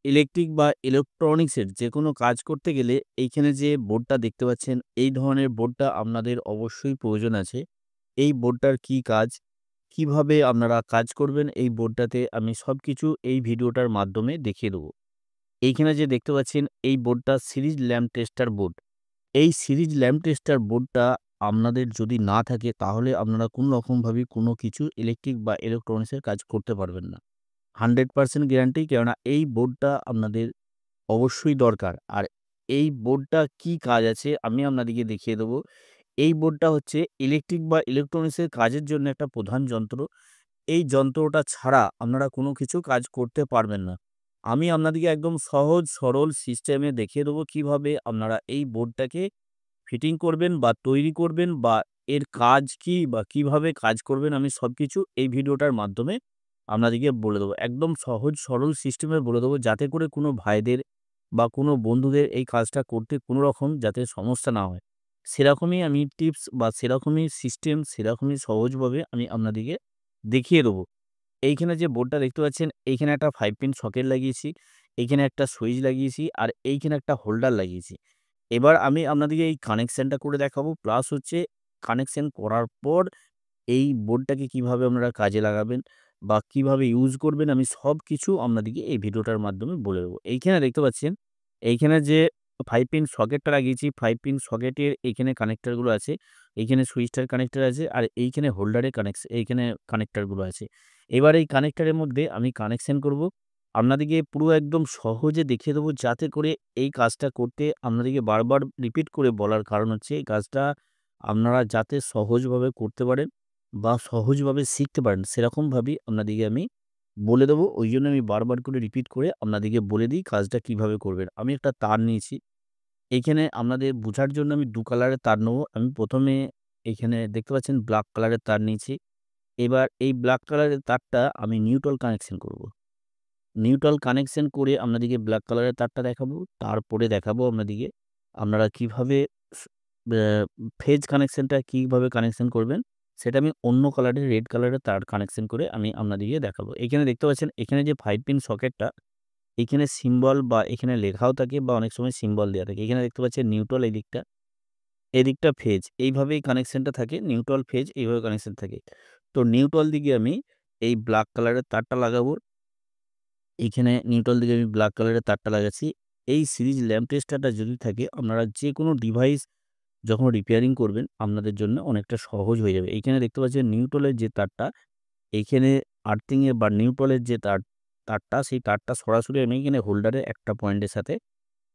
Electric বা ইলেকট্রনিক্সের যেকোনো কাজ করতে গেলে এইখানে যে বোর্ডটা দেখতে পাচ্ছেন, এই ধরনের বোর্ডটা আপনাদের অবশ্যই প্রয়োজন আছে। এই বোর্ডটার কি কাজ, কিভাবে আপনারা কাজ করবেন এই বোর্ডটাতে আমি সবকিছু এই ভিডিওটার মাধ্যমে দেখিয়ে দেবো। এইখানে যে দেখতে পাচ্ছেন এই বোর্ডটা সিরিজ ল্যাম্প টেস্টার বোর্ড। এই সিরিজ ল্যাম্প টেস্টার বোর্ডটা আপনাদের যদি না থাকে তাহলে আপনারা কোনো রকমভাবে কোনো কিছু ইলেকট্রিক বা ইলেকট্রনিক্সের কাজ করতে পারবেন না। 100% গ্যারান্টি, কেননা এই বোর্ডটা আপনাদের অবশ্যই দরকার। আর এই বোর্ডটা কি কাজ আছে আমি আপনাদেরকে দেখিয়ে দেবো। এই বোর্ডটা হচ্ছে ইলেকট্রিক বা ইলেকট্রনিক্সের কাজের জন্য একটা প্রধান যন্ত্র। এই যন্ত্রটা ছাড়া আপনারা কোনো কিছু কাজ করতে পারবেন না। আমি আপনাদেরকে একদম সহজ সরল সিস্টেমে দেখিয়ে দেবো কিভাবে আপনারা এই বোর্ডটাকে ফিটিং করবেন বা তৈরি করবেন বা এর কাজ কি বা কিভাবে কাজ করবেন আমি সবকিছু এই ভিডিওটার মাধ্যমে আপনাদেরকে বলে দেবো। একদম সহজ সরল সিস্টেমে বলে দেবো যাতে করে কোনো ভাইদের বা কোনো বন্ধুদের এই কাজটা করতে কোনো রকম যাতে সমস্যা না হয়। সেরকমই আমি টিপস বা সেরকমই সিস্টেম সেরকমই সহজভাবে আমি আপনাদেরকে দেখিয়ে দেবো। এইখানে যে বোর্ডটা দেখতে পাচ্ছেন এইখানে একটা 5 পিন সকেট লাগিয়েছি, এইখানে একটা সুইচ লাগিয়েছি আর এইখানে একটা হোল্ডার লাগিয়েছি। এবার আমি আপনাদেরকে এই কানেকশনটা করে দেখাবো। প্লাস হচ্ছে কানেকশন করার পর এই বোর্ডটাকে কিভাবে আপনারা কাজে লাগাবেন বা কিভাবে ইউজ করবেন আমি সবকিছু আপনাদেরকে এই ভিডিওটার মাধ্যমে বলে দেবো। এইখানে দেখতে পাচ্ছেন, এইখানে যে 5 পিন সকেটটা লাগিয়েছি, 5 পিন সকেটের এইখানে কানেক্টরগুলো আছে, এইখানে সুইচটার কানেক্টর আছে আর এইখানে হোল্ডারের এইখানে কানেক্টরগুলো আছে। এবার এই কানেক্টরের মধ্যে আমি কানেকশন করব। আপনাদেরকে পুরো একদম সহজে দেখিয়ে দেবো যাতে করে এই কাজটা করতে আপনাদেরকে বারবার রিপিট করে বলার কারণ হচ্ছে এই কাজটা আপনারা যাতে সহজভাবে করতে পারেন বা সহজভাবে শিখতে পারেন সেরকমভাবেই আপনাদেরকে আমি বলে দেবো। ওইজন্য আমি বারবার করে রিপিট করে আপনাদেরকে বলে দিই কাজটা কিভাবে করবেন। আমি একটা তার নিয়েছি। এইখানে আপনাদের বোঝার জন্য আমি ২ কালারের তার নেবো। আমি ১ম এ এইখানে দেখতে পাচ্ছেন ব্লাক কালারের তার নিয়েছি। এবার এই ব্লাক কালারের তারটা আমি নিউট্রাল কানেকশন করব। নিউট্রাল কানেকশন করে আপনাদেরকে ব্লাক কালারের তারটা দেখাবো। তারপরে দেখাবো আপনাদেরকে আপনারা কিভাবে স ব্যা ফেজ কানেকশনটা কিভাবে কানেকশন করবেন, সেটা আমি অন্য কালারের রেড কালারের তার কানেকশন করে আমি আপনাদেরকে দেখাবো। এখানে দেখতে পাচ্ছেন এখানে যে 5 পিন সকেটটা, এখানে সিম্বল বা এখানে লেখাও থাকে বা অনেক সময় সিম্বল দেয়া থাকে। এখানে দেখতে পাচ্ছেন নিউট্রাল এদিকটা, এদিকটা ফেজ। এইভাবেই কানেকশনটা থাকে। নিউট্রাল ফেজ এইভাবে কানেকশন থাকে। তো নিউট্রাল দিকে আমি এই ব্লাক কালারের তারটা লাগাবো। এইখানে নিউট্রাল দিকে আমি ব্লাক কালারের তারটা লাগাচ্ছি। এই সিরিজ ল্যাম্প টেস্টারটা যদি থাকে আপনারা যেকোনো ডিভাইস যখন রিপেয়ারিং করবেন আপনাদের জন্য অনেকটা সহজ হয়ে যাবে। এইখানে দেখতে পাচ্ছেন নিউট্রালের যে তারটা, এইখানে আর্থিং এর বা নিউট্রালের যে তারটা সেই তারটা সরাসরি আমি এখানে হোল্ডারের একটা পয়েন্টের সাথে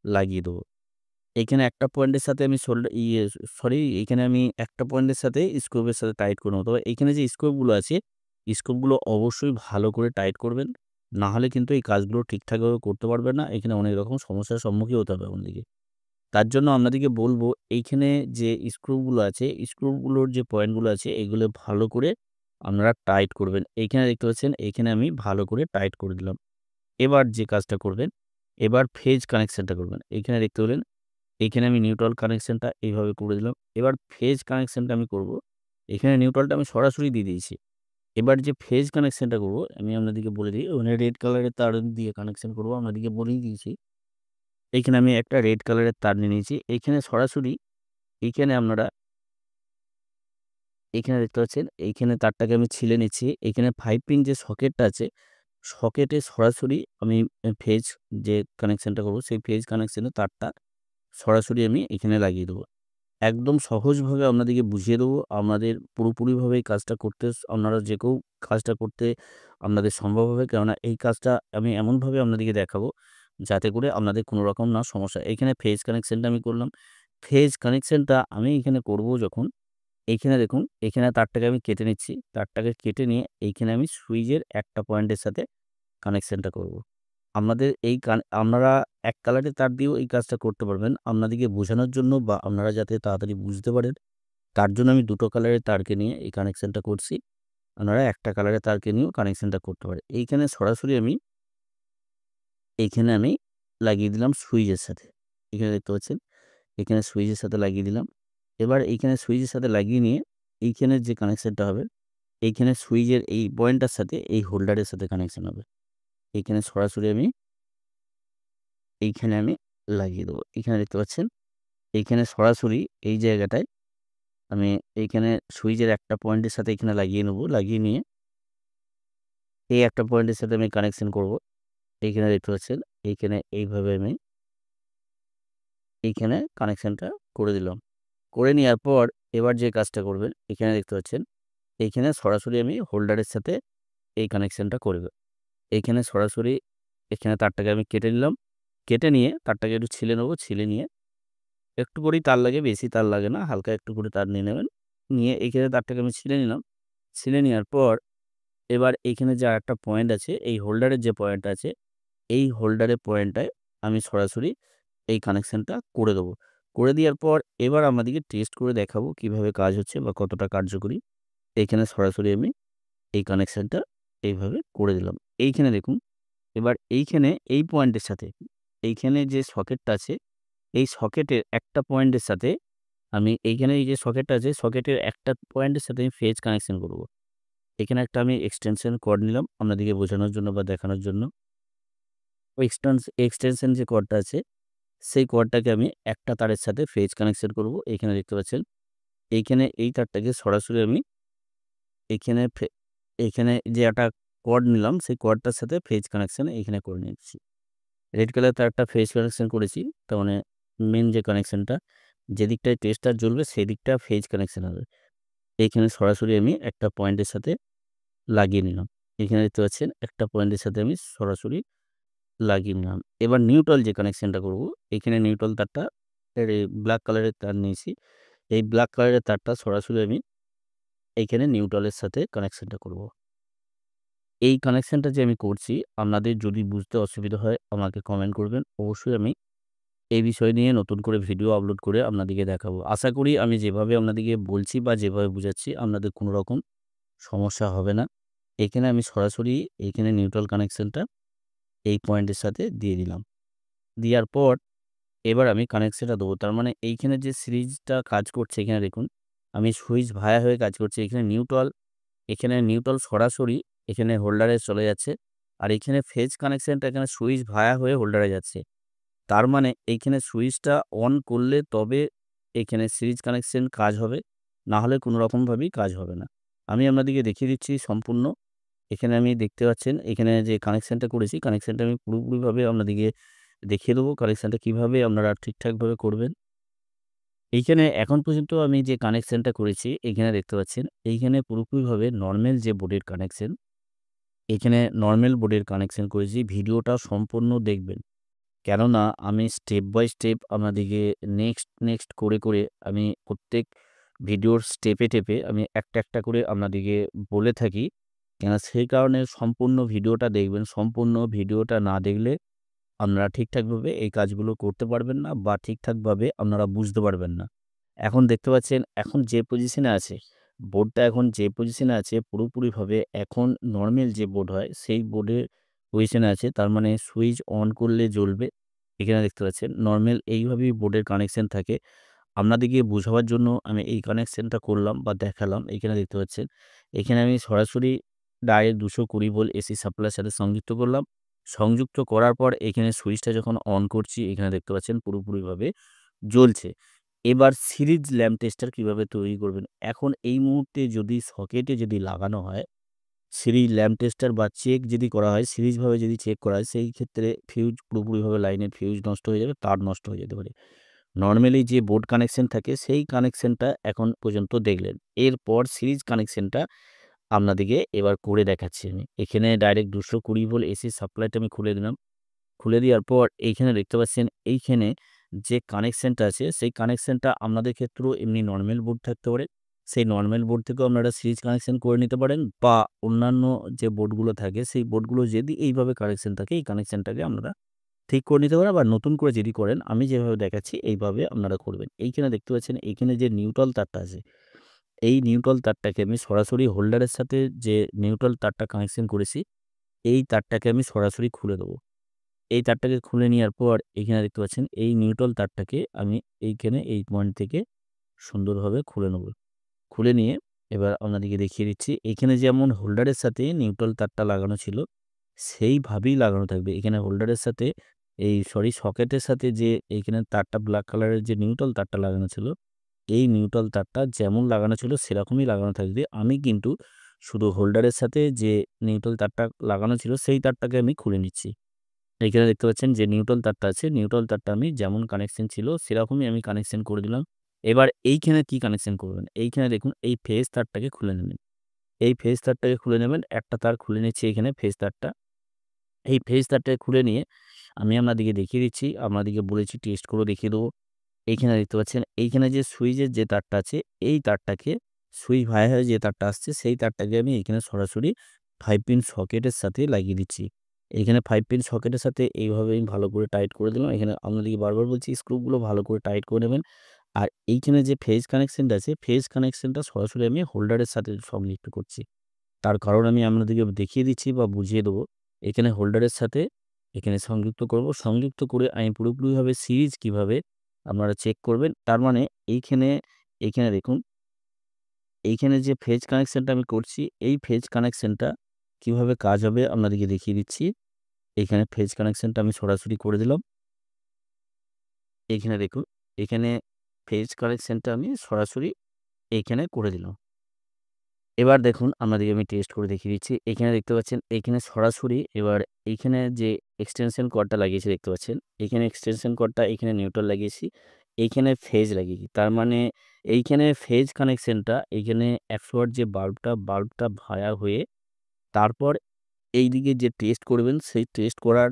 লাগিয়ে দেবো। এইখানে একটা পয়েন্টের সাথে আমি সরি এইখানে আমি একটা পয়েন্টের সাথে স্ক্রুবের সাথে টাইট করে নেবো। তবে এইখানে যে স্ক্রুগুলো আছে, স্ক্রুগুলো অবশ্যই ভালো করে টাইট করবেন। না হলে কিন্তু এই কাজগুলো ঠিকঠাকভাবে করতে পারবেন না। এখানে অনেক রকম সমস্যার সম্মুখীন হতে হবে আপনাদেরকে। তার জন্য আপনাদেরকে বলবো এইখানে যে স্ক্রুগুলো আছে, স্ক্রুগুলোর যে পয়েন্টগুলো আছে এগুলো ভালো করে আপনারা টাইট করবেন। এইখানে দেখতে পাচ্ছেন এইখানে আমি ভালো করে টাইট করে দিলাম। এবার যে কাজটা করবেন, এবার ফেজ কানেকশনটা করবেন। এইখানে দেখতে পেলেন এইখানে আমি নিউট্রাল কানেকশনটা এইভাবে করে দিলাম। এবার ফেজ কানেকশনটা আমি করব। এখানে নিউট্রালটা আমি সরাসরি দিয়ে দিয়েছি। এবার যে ফেজ কানেকশনটা করব আমি আপনাদেরকে বলে দিই। ওখানে রেড কালারের তার দিয়ে কানেকশন করব আপনাদেরকে বলেই দিয়েছি। এইখানে আমি একটা রেড কালারের তার নিয়ে নিয়েছি। এইখানে সরাসরি এইখানে আপনারা এইখানে দেখতে পাচ্ছেন এইখানে তারটাকে আমি ছিলে নিচ্ছি। এইখানে 5 পিন যে সকেটটা আছে, সকেটে সরাসরি আমি ফেজ যে কানেকশনটা করব সেই ফেজ কানেকশনের তারটা সরাসরি আমি এখানে লাগিয়ে দেবো। একদম সহজভাবে আপনাদেরকে বুঝিয়ে দেবো। আপনাদের পুরোপুরিভাবে এই কাজটা করতে আপনারা যে কেউ কাজটা করতে আপনাদের সম্ভব হবে। কেননা এই কাজটা আমি এমনভাবে আপনাদেরকে দেখাবো, যাতে করে আপনাদের কোনো রকম না সমস্যা। এইখানে ফেজ কানেকশনটা আমি করলাম। ফেজ কানেকশনটা আমি এখানে করব যখন, এইখানে দেখুন এখানে তারটাকে আমি কেটে নিচ্ছি। তারটাকে কেটে নিয়ে এইখানে আমি সুইচের একটা পয়েন্টের সাথে কানেকশনটা করব। আপনাদের এই আপনারা এক কালারের তার দিয়েও এই কাজটা করতে পারবেন। আপনাদেরকে বোঝানোর জন্য বা আপনারা যাতে তাড়াতাড়ি বুঝতে পারেন, তার জন্য আমি ২ টো কালারের তারকে নিয়ে এই কানেকশনটা করছি। আপনারা একটা কালারের তারকে নিয়েও কানেকশনটা করতে পারেন। এইখানে সরাসরি আমি এইখানে আমি লাগিয়ে দিলাম সুইচের সাথে। এখানে দেখতে পাচ্ছেন, এখানে সুইচের সাথে লাগিয়ে দিলাম। এবার এইখানে সুইচের সাথে লাগিয়ে নিয়ে এইখানের যে কানেকশনটা হবে, এইখানে সুইচের এই পয়েন্টটার সাথে এই হোল্ডারের সাথে কানেকশন হবে। এইখানে সরাসরি আমি এইখানে আমি লাগিয়ে দেবো। এখানে দেখতে পাচ্ছেন, এইখানে সরাসরি এই জায়গাটায় আমি এইখানে সুইচের একটা পয়েন্টের সাথে এখানে লাগিয়ে নেবো। লাগিয়ে নিয়ে এই একটা পয়েন্টের সাথে আমি কানেকশন করব। এইখানে দেখতে পাচ্ছেন, এইখানে এইভাবে আমি এইখানে কানেকশনটা করে দিলাম। করে নেওয়ার পর এবার যে কাজটা করবেন, এখানে দেখতে পাচ্ছেন, এইখানে সরাসরি আমি হোল্ডারের সাথে এই কানেকশনটা করব। এইখানে সরাসরি এখানে তারটাকে আমি কেটে নিলাম। কেটে নিয়ে তারটাকে একটু ছিলে নেবো। ছিলে নিয়ে একটু করেই তার লাগে, বেশি তার লাগে না। হালকা একটু করে তার নিয়ে নেবেন। নিয়ে এইখানে তারটাকে আমি ছিলে নিলাম। ছিলে নেওয়ার পর এবার এইখানে যে আরেকটা পয়েন্ট আছে, এই হোল্ডারের যে পয়েন্ট আছে, এই হোল্ডারের পয়েন্টটায় আমি সরাসরি এই কানেকশনটা করে দেবো। করে দেওয়ার পর এবার আমাদেরকে টেস্ট করে দেখাবো কিভাবে কাজ হচ্ছে বা কতটা কার্যকরী। এইখানে সরাসরি আমি এই কানেকশনটা এইভাবে করে দিলাম। এইখানে দেখুন, এবার এইখানে এই পয়েন্টের সাথে এইখানে যে সকেটটা আছে, এই সকেটের একটা পয়েন্টের সাথে আমি এইখানে এই যে সকেটটা আছে, সকেটের একটা পয়েন্টের সাথে আমি ফেজ কানেকশন করব। এখানে একটা আমি এক্সটেনশন কর্ড নিলাম আপনাদেরকে বোঝানোর জন্য বা দেখানোর জন্য। ওই এক্সটেনশন যে কর্ডটা আছে, সেই কর্ডটাকে আমি একটা তারের সাথে ফেজ কানেকশন করব। এখানে দেখতে পাচ্ছেন, এইখানে এই তারটাকে সরাসরি আমি এইখানে এইখানে যে একটা কর্ড নিলাম, সেই কর্ডটার সাথে ফেজ কানেকশন এইখানে করে নিচ্ছি। রেড কালার তারটা ফেজ কানেকশন করেছি। তার মানে মেইন যে কানেকশনটা, যে দিকটায় টেস্টার জ্বলবে সেই দিকটা ফেজ কানেকশন হবে। এইখানে সরাসরি আমি একটা পয়েন্টের সাথে লাগিয়ে নিলাম। এখানে দেখতে পাচ্ছেন, একটা পয়েন্টের সাথে আমি সরাসরি লাগিয়ে নিলাম। এবার নিউট্রাল যে কানেকশনটা করব, এখানে নিউট্রাল তারটা ব্ল্যাক কালারের তার নিয়েছি। এই ব্ল্যাক কালারের তারটা সরাসরি আমি এইখানে নিউট্রালের সাথে কানেকশনটা করব। এই কানেকশনটা যে আমি করছি, আপনাদের যদি বুঝতে অসুবিধা হয় আমাকে কমেন্ট করবেন। অবশ্যই আমি এই বিষয় নিয়ে নতুন করে ভিডিও আপলোড করে আপনাদেরকে দেখাবো। আশা করি আমি যেভাবে আপনাদেরকে বলছি বা যেভাবে বুঝাচ্ছি আপনাদের কোনো রকম সমস্যা হবে না। এখানে আমি সরাসরি এইখানে নিউট্রাল কানেকশনটা এই পয়েন্টের সাথে দিয়ে দিলাম। দেওয়ার পর এবার আমি কানেকশনটা দেবো। তার মানে এইখানে যে সিরিজটা কাজ করছে, এখানে দেখুন আমি সুইচ ভায়া হয়ে কাজ করছি। এখানে নিউট্রাল সরাসরি এখানে হোল্ডারে চলে যাচ্ছে। আর এখানে ফেজ কানেকশনটা এখানে সুইচ ভায়া হয়ে হোল্ডারে যাচ্ছে। তার মানে এইখানে সুইচটা অন করলে তবে এখানে সিরিজ কানেকশন কাজ হবে। না হলে কোনো রকমভাবেই কাজ হবে না। আমি আপনাদেরকে দেখিয়ে দিচ্ছি সম্পূর্ণ। এখানে আমি দেখতে পাচ্ছেন, এখানে যে কানেকশনটা করেছি, কানেকশনটা আমি পুরোপুরিভাবে আপনাদেরকে দেখিয়ে দেবো কানেকশনটা কিভাবে আপনারা ঠিকঠাকভাবে করবেন। এইখানে এখন পর্যন্ত আমি যে কানেকশনটা করেছি, এখানে দেখতে পাচ্ছেন, এইখানে পুরোপুরিভাবে নরমাল যে বোর্ডের কানেকশন, এখানে নরমাল বোর্ডের কানেকশন করেছি। ভিডিওটা সম্পূর্ণ দেখবেন। কেননা আমি স্টেপ বাই স্টেপ আপনাদেরকে নেক্সট করে আমি প্রত্যেক ভিডিওর স্টেপে আমি একটা করে আপনাদেরকে বলে থাকি। সেই কারণে সম্পূর্ণ ভিডিওটা দেখবেন। সম্পূর্ণ ভিডিওটা না দেখলে আপনারা ঠিকঠাকভাবে এই কাজগুলো করতে পারবেন না বা ঠিকঠাকভাবে আপনারা বুঝতে পারবেন না। এখন দেখতে পাচ্ছেন, এখন যে পজিশনে আছে, বোর্ডটা এখন যে পজিশনে আছে পুরোপুরিভাবে এখন নরমাল যে বোর্ড হয় সেই বোর্ডের পজিশনে আছে। তার মানে সুইচ অন করলে জ্বলবে। এখানে দেখতে পাচ্ছেন নরমাল এইভাবেই বোর্ডের কানেকশন থাকে। আপনাদেরকে বোঝাবার জন্য আমি এই কানেকশনটা করলাম বা দেখালাম। এখানে দেখতে পাচ্ছেন, এখানে আমি সরাসরি ডাইরেক্ট 220 ভোল্ট এসি সাপ্লাইয়ের সাথে সংযুক্ত করলাম। সংযুক্ত করার পর এখানে সুইচটা যখন অন করছি, এখানে দেখতে পাচ্ছেন পুরোপুরিভাবে জ্বলছে। এবার সিরিজ ল্যাম্প টেস্টার কিভাবে তৈরি করবেন? এখন এই মুহূর্তে যদি সকেটে যদি লাগানো হয়, সিরিজ ল্যাম্প টেস্টার বা চেক যদি করা হয়, সিরিজভাবে যদি চেক করা হয়, সেই ক্ষেত্রে ফিউজ পুরোপুরিভাবে লাইনের ফিউজ নষ্ট হয়ে যাবে, তার নষ্ট হয়ে যেতে পারে। নরমালি যে বোর্ড কানেকশন থাকে সেই কানেকশনটা এখন পর্যন্ত দেখলেন। এরপর সিরিজ কানেকশনটা আপনাদেরকে এবার করে দেখাচ্ছি আমি। এখানে ডাইরেক্ট 220 ভোল্ট এসি সাপ্লাইটা আমি খুলে দিলাম। খুলে দেওয়ার পর এইখানে দেখতে পাচ্ছেন, এইখানে যে কানেকশনটা আছে সেই কানেকশনটা আপনাদের ক্ষেত্রেও এমনি নরমাল বোর্ড থাকতে পারে। সেই নরমাল বোর্ড থেকেও আপনারা সিরিজ কানেকশন করে নিতে পারেন বা অন্যান্য যে বোর্ডগুলো থাকে সেই বোর্ডগুলো যদি এইভাবে কানেকশন থাকে, এই কানেকশনটাকে আপনারা ঠিক করে নিতে পারেন। আবার নতুন করে যদি করেন, আমি যেভাবে দেখাচ্ছি এইভাবে আপনারা করবেন। এইখানে দেখতে পাচ্ছেন, এইখানে যে নিউট্রাল তারটা আছে, এই নিউট্রাল তারটাকে আমি সরাসরি হোল্ডারের সাথে যে নিউট্রাল তারটা কানেকশন করেছি, এই তারটাকে আমি সরাসরি খুলে দেবো। এই তারটাকে খুলে নেওয়ার পর এখানে দেখতে পাচ্ছেন, এই নিউট্রাল তারটাকে আমি এইখানে এই পয়েন্ট থেকে সুন্দরভাবে খুলে নেব। খুলে নিয়ে এবার আপনাদেরকে দেখিয়ে দিচ্ছি। এখানে যেমন হোল্ডারের সাথে নিউট্রাল তারটা লাগানো ছিল, সেইভাবেই লাগানো থাকবে। এখানে হোল্ডারের সাথে সকেটের সাথে যে এইখানে তারটা ব্ল্যাক কালারের যে নিউট্রাল তারটা লাগানো ছিল, এই নিউট্রাল তারটা যেমন লাগানো ছিল সেরকমই লাগানো থাকবে। আমি কিন্তু শুধু হোল্ডারের সাথে যে নিউট্রাল তারটা লাগানো ছিল সেই তারটাকে আমি খুলে নিচ্ছি। এইখানে দেখতে পাচ্ছেন যে নিউট্রাল তারটা আছে, নিউট্রাল তারটা আমি যেমন কানেকশন ছিল সেরকমই আমি কানেকশন করে দিলাম। এবার এইখানে কি কানেকশন করবেন? এইখানে দেখুন এই ফেজ তারটাকে খুলে নেবেন। এই ফেজ তারটাকে খুলে নেবেন। একটা তার খুলে নিচ্ছি এখানে ফেজ তারটা। এই ফেজ তারটাকে খুলে নিয়ে আমি আপনাদেরকে দেখিয়ে দিচ্ছি। আপনাদেরকে বলেছি টেস্ট করেও দেখিয়ে দেবো। এইখানে দেখতে পাচ্ছেন এইখানে যে সুইচের যে তারটা আছে এই তারটাকে সুইচ ভায়া হয়ে যে তারটা আসছে সেই তারটাকে আমি এখানে সরাসরি 5 পিন সকেটের সাথে লাগিয়ে দিচ্ছি। এইখানে 5 পিন সকেটের সাথে এইভাবে আমি ভালো করে টাইট করে দিলাম। এখানে আপনাদেরকে বারবার বলছি স্ক্রুগুলো ভালো করে টাইট করে নেবেন। আর এইখানে যে ফেজ কানেকশনটা আছে ফেজ কানেকশনটা সরাসরি আমি হোল্ডারের সাথে সংযুক্ত করছি। তার কারণ আমি আপনাদেরকে দেখিয়ে দিচ্ছি বা বুঝিয়ে দেবো। এখানে হোল্ডারের সাথে এখানে সংযুক্ত করব। সংযুক্ত করে আমি পুরোপুরিভাবে সিরিজ কিভাবে আপনারা চেক করবেন। তার মানে এইখানে, এইখানে দেখুন, এইখানে যে ফেজ কানেকশনটা আমি করছি, এই ফেজ কানেকশনটা কিভাবে কাজ হবে আপনাদেরকে দেখিয়ে দিচ্ছি। এখানে ফেজ কানেকশনটা আমি সরাসরি করে দিলাম। এইখানে দেখুন, এখানে ফেজ কানেকশনটা আমি সরাসরি এইখানে করে দিলাম। এবার দেখুন আপনাদেরকে আমি টেস্ট করে দেখিয়ে দিচ্ছি। এখানে দেখতে পাচ্ছেন এইখানে সরাসরি এবার এইখানে যে এক্সটেনশন কর্ডটা লাগিয়েছি দেখতে পাচ্ছেন। এইখানে এক্সটেনশন কর্ডটা এইখানে নিউট্রাল লাগিয়েছি। এইখানে ফেজ লাগিয়েছি। তার মানে এইখানে ফেজ কানেকশনটা এইখানে ১০০ ওয়াট যে বাল্বটা ভায়া হয়ে তারপর এইদিকে যে টেস্ট করবেন সেই টেস্ট করার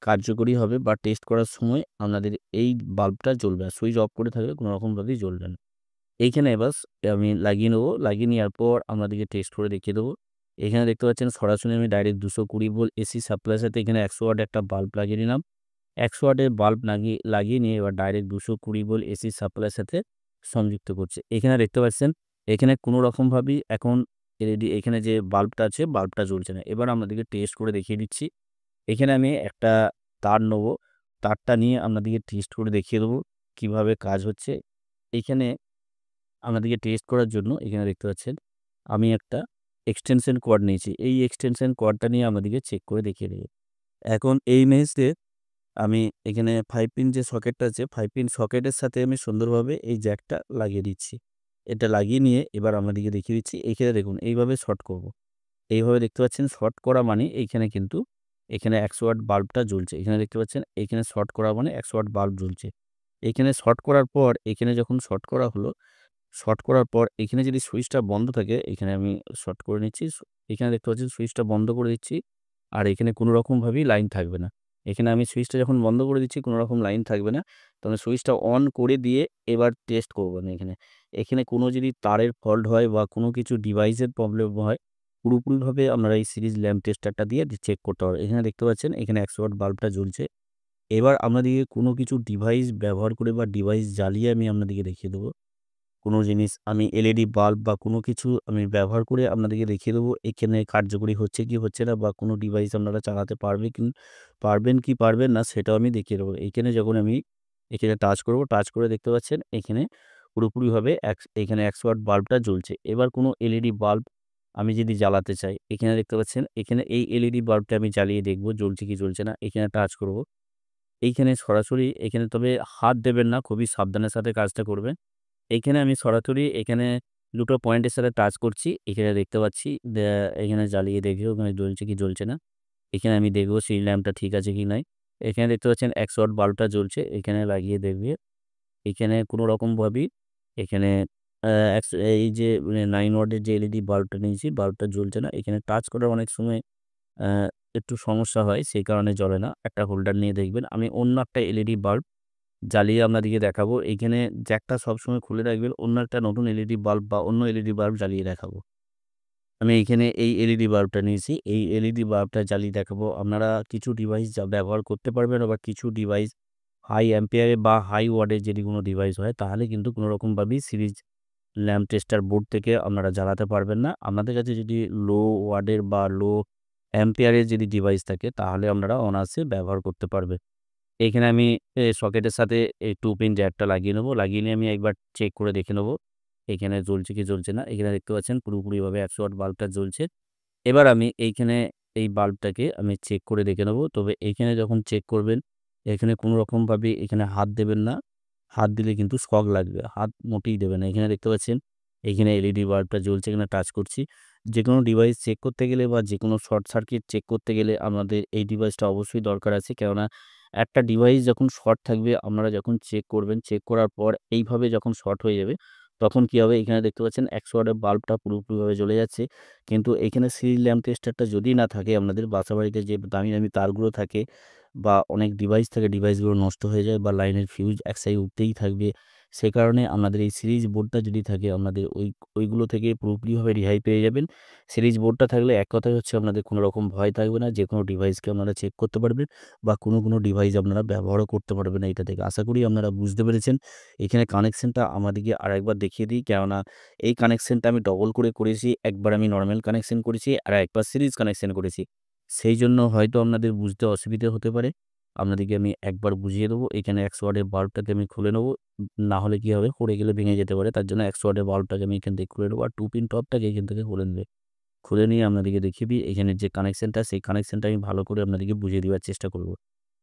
কার্যকরী হবে বা টেস্ট করার সময় আপনাদের এই বাল্বটা জ্বলবে। আর সুইচ অফ করে থাকলে কোনোরকমভাবেই জ্বলবে না। এইখানে বাস আমি লাগিয়ে নেবো। লাগিয়ে নেওয়ার পর আপনাদেরকে টেস্ট করে দেখিয়ে দেবো। এখানে দেখতে পাচ্ছেন সরাসরি আমি ডাইরেক্ট ২২০ ভোল্ট এসি সাপ্লাইয়ের সাথে এখানে ১০০ ওয়াট একটা বাল্ব লাগিয়ে নিলাম। ১০০ ওয়াটের বাল্ব লাগিয়ে নিয়ে এবার ডাইরেক্ট ২২০ ভোল্ট এসি সাপ্লাইয়ের সাথে সংযুক্ত করছি। এখানে দেখতে পাচ্ছেন এখানে কোনো রকমভাবেই এখন এলইডি এখানে যে বাল্বটা আছে বাল্বটা জ্বলছে না। এবার আপনাদেরকে টেস্ট করে দেখিয়ে দিচ্ছি। এখানে আমি একটা তার নেবো। তারটা নিয়ে আপনাদেরকে টেস্ট করে দেখিয়ে দেবো কিভাবে কাজ হচ্ছে। এইখানে আপনাদেরকে টেস্ট করার জন্য এখানে দেখতে পাচ্ছেন আমি একটা এক্সটেনশন কর্ড নিয়েছি। এই এক্সটেনশন কর্ডটা নিয়ে আপনাদেরকে চেক করে দেখিয়ে দেব। এখন এই মেশে আমি এখানে 5 পিন যে সকেটটা আছে 5 পিন সকেটের সাথে আমি সুন্দরভাবে এই জ্যাকটা লাগিয়ে দিচ্ছি। এটা লাগিয়ে নিয়ে এবার আপনাদেরকে দেখিয়ে দিচ্ছি। এইখানে দেখুন এইভাবে শর্ট করব। এইভাবে দেখতে পাচ্ছেন শর্ট করা মানে এইখানে কিন্তু এখানে ১০০ ওয়াট বাল্বটা জ্বলছে। এখানে দেখতে পাচ্ছেন এইখানে শর্ট করা মানে ১০০ ওয়াট বাল্ব জ্বলছে। এইখানে শর্ট করার পর এখানে যখন শর্ট করা হলো শর্ট করার পর এখানে যদি সুইচটা বন্ধ থাকে, এখানে আমি শর্ট করে নিচ্ছি। এখানে দেখতে পাচ্ছেন সুইচটা বন্ধ করে দিচ্ছি। আর এখানে কোনো রকমভাবেই লাইন থাকবে না। এখানে আমি সুইচটা যখন বন্ধ করে দিচ্ছি কোনো রকম লাইন থাকবে না। তখন সুইচটা অন করে দিয়ে এবার টেস্ট করব আমি এখানে। এখানে কোনো যদি তারের ফল্ট হয় বা কোনো কিছু ডিভাইসের প্রবলেম হয়, পুরোপুরিভাবে আপনারা এই সিরিজ ল্যাম্প টেস্টারটা দিয়ে চেক করতে পারবেন। এখানে দেখতে পাচ্ছেন এখানে ১০০ ওয়াট বাল্বটা জ্বলছে। এবার আপনাদেরকে কোনো কিছু ডিভাইস ব্যবহার করে বা ডিভাইস জ্বালিয়ে আমি আপনাদেরকে দেখিয়ে দেবো। কোনো জিনিস আমি এলইডি বাল্ব বা কোনো কিছু আমি ব্যবহার করে আপনাদেরকে দেখিয়ে দেবো এখানে কার্যকরী হচ্ছে কি হচ্ছে না বা কোনো ডিভাইস আপনারা চালাতে পারবেন কি পারবেন না সেটাও আমি দেখিয়ে দেবো। এইখানে যখন আমি এখানে টাচ করব, টাচ করে দেখতে পাচ্ছেন এখানে পুরোপুরিভাবে এখানে ১০০ ওয়াট বাল্বটা জ্বলছে। এবার কোনো এলইডি বাল্ব আমি যদি জ্বালাতে চাই, এখানে দেখতে পাচ্ছেন এখানে এই এলইডি বাল্বটা আমি জ্বালিয়ে দেখব জ্বলছে কি জ্বলছে না। এখানে টাচ করব। এইখানে সরাসরি এখানে তবে হাত দেবেন না, খুবই সাবধানের সাথে কাজটা করবেন। এইখানে আমি সরাসরি এখানে দুটো পয়েন্টের সাথে টাচ করছি। এখানে দেখতে পাচ্ছি এখানে জ্বালিয়ে দেখব ওখানে জ্বলছে কি জ্বলছে না। এখানে আমি দেখব সেই ল্যাম্পটা ঠিক আছে কি নাই। এখানে দেখতে পাচ্ছেন ১০০ ওয়াট বাল্বটা জ্বলছে। এখানে লাগিয়ে দেখবে। এখানে কোনো রকমভাবেই এখানে আ একস এই যে 9 ওয়াটের যে এলইডি বাল্বটা নিয়েছি বাল্বটা জ্বলছে না। এখানে টাচ করার অনেক সময় আ একটু সমস্যা হয় সেই কারণে জ্বলে না। একটা হোল্ডার নিয়ে দেখবেন। আমি অন্য একটা এলইডি বাল্ব জ্বালিয়ে আপনাদেরকে দেখাবো। এইখানে জ্যাকটা সবসময় খুলে রাখবেন। অন্য একটা নতুন এলইডি বাল্ব বা অন্য এলইডি বাল্ব জ্বালিয়ে দেখাবো। আমি এইখানে এই এলইডি বাল্বটা নিয়েছি। এই এলইডি বাল্বটা জ্বালিয়ে দেখাবো। আপনারা কিছু ডিভাইস ব্যবহার করতে পারবেন আবার কিছু ডিভাইস হাই অ্যাম্পিয়ারে বা হাই ওয়াটের যদি কোনো ডিভাইস হয় তাহলে কিন্তু কোনো রকমভাবেই সিরিজ ল্যাম্প টেস্টার বোর্ড থেকে আপনারা জ্বালাতে পারবেন না। আপনাদের কাছে যদি লো ওয়াটের বা লো অ্যাম্পিয়ারের যদি ডিভাইস থাকে তাহলে আপনারা অনায়াসে ব্যবহার করতে পারবেন। এখানে আমি সকেটের সাথে এই 2 পিন জ্যাকটা লাগিয়ে নেবো। লাগিয়ে নিয়ে আমি একবার চেক করে দেখে নেবো। এখানে জ্বলছে কি জ্বলছে না। এখানে দেখতে পাচ্ছেন পুরোপুরিভাবে ১০০ ওয়াট বাল্বটা জ্বলছে। এবার আমি এইখানে এই বাল্বটাকে আমি চেক করে দেখে নেবো। তবে এইখানে যখন চেক করবেন, এখানে কোনো রকমভাবে এখানে হাত দেবেন না। হাত দিলে কিন্তু শক লাগবে। হাত মোটেই দেবেন না। এখানে দেখতে পাচ্ছেন, এখানে এলইডি বাল্বটা জ্বলছে, এখানে টাচ করছি। যেকোনো ডিভাইস চেক করতে গেলে বা যেকোনো শর্ট সার্কিট চেক করতে গেলে আমাদের এই ডিভাইসটা অবশ্যই দরকার আছে। কেননা একটা ডিভাইস যখন শর্ট থাকবে, আপনারা যখন চেক করবেন, চেক করার পর এইভাবে যখন শর্ট হয়ে যাবে, তখন কি হবে? এখানে দেখতে পাচ্ছেন ১০০ ওয়াটের বাল্বটা পুরোপুরিভাবে জ্বলে যাচ্ছে। কিন্তু এখানে সিরিজ ল্যাম্প টেস্টারটা যদি না থাকে, আপনাদের বাসাবাড়িতে যে দামি, দামি তারগুলো থাকে বা অনেক ডিভাইস থাকে, ডিভাইসগুলো নষ্ট হয়ে যায় বা লাইনের ফিউজ এক সাইড উঠতেই থাকবে। সে কারণে আপনাদের এই সিরিজ বোর্ডটা যদি থাকে, আপনাদের ওইগুলো থেকে পুরোপুরিভাবে রেহাই পেয়ে যাবেন। সিরিজ বোর্ডটা থাকলে এক কথায় হচ্ছে আপনাদের কোনো রকম ভয় থাকবে না। যেকোনো ডিভাইসকে আপনারা চেক করতে পারবেন বা কোনো ডিভাইস আপনারা ব্যবহারও করতে পারবেন না এটা থেকে। আশা করি আপনারা বুঝতে পেরেছেন। এখানে কানেকশনটা আমাদেরকে আরেকবার দেখিয়ে দিই। কেননা এই কানেকশনটা আমি ডবল করে করেছি। একবার আমি নরমাল কানেকশন করেছি আর একবার সিরিজ কানেকশন করেছি। সেইজন্য হয়তো আপনাদের বুঝতে অসুবিধা হতে পারে। আপনাদেরকে আমি একবার বুঝিয়ে দেবো। এখানে ১০০ ওয়াটের বাল্বটাকে আমি খুলে নেবো। না হলে কি হবে? পড়ে গেলে ভেঙে যেতে পারে। তার জন্য ১০০ ওয়াটের বাল্বটাকে আমি এখান থেকে খুলে নেবো। আর 2 পিন টপটাকে এখান থেকে খুলে নেবে। খুলে নিয়ে আপনাদেরকে দেখিয়ে দিই। এখানের যে কানেকশনটা, সেই কানেকশনটা আমি ভালো করে আপনাদেরকে বুঝিয়ে দেওয়ার চেষ্টা করব।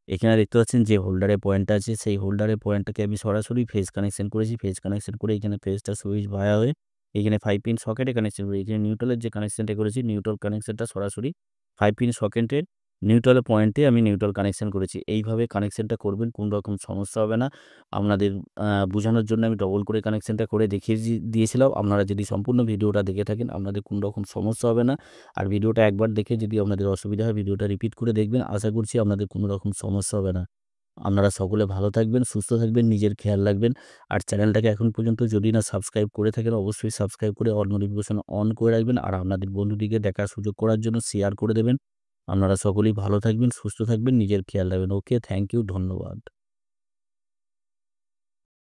এখানে দেখতে পাচ্ছেন যে হোল্ডারের পয়েন্টটা আছে, সেই হোল্ডারের পয়েন্টটাকে আমি সরাসরি ফেজ কানেকশন করেছি। ফেজ কানেকশন করে এখানে ফেজটা সুইচ ভায়া হয়ে এখানে 5 পিন সকেটে কানেকশন করেছি। এখানে নিউট্রালের যে কানেকশনটা করেছি, নিউট্রাল কানেকশনটা সরাসরি 5 পিন সকেটের নিউট্রাল পয়েন্টে আমি নিউট্রাল কানেকশন করেছি। এইভাবে কানেকশনটা করবেন, কোনো রকম সমস্যা হবে না। আপনাদের বুঝানোর জন্য আমি ডবল করে কানেকশনটা করে দেখিয়ে দিয়েছিলাম। আপনারা যদি সম্পূর্ণ ভিডিওটা দেখে থাকেন, আপনাদের কোনো রকম সমস্যা হবে না। আর ভিডিওটা একবার দেখে যদি আপনাদের অসুবিধা হয়, ভিডিওটা রিপিট করে দেখবেন। আশা করছি আপনাদের কোনো রকম সমস্যা হবে না। আপনারা সকলে ভালো থাকবেন, সুস্থ থাকবেন, নিজের খেয়াল রাখবেন। আর চ্যানেলটাকে এখন পর্যন্ত যদি না সাবস্ক্রাইব করে থাকেন, অবশ্যই সাবস্ক্রাইব করে অল নোটিফিকেশন অন করে রাখবেন। আর আপনাদের বন্ধুদিকে দেখার সুযোগ করার জন্য শেয়ার করে দেবেন। আপনারা সকলেই ভালো থাকবেন, সুস্থ থাকবেন, নিজের খেয়াল রাখবেন। ওকে, থ্যাংক ইউ, ধন্যবাদ।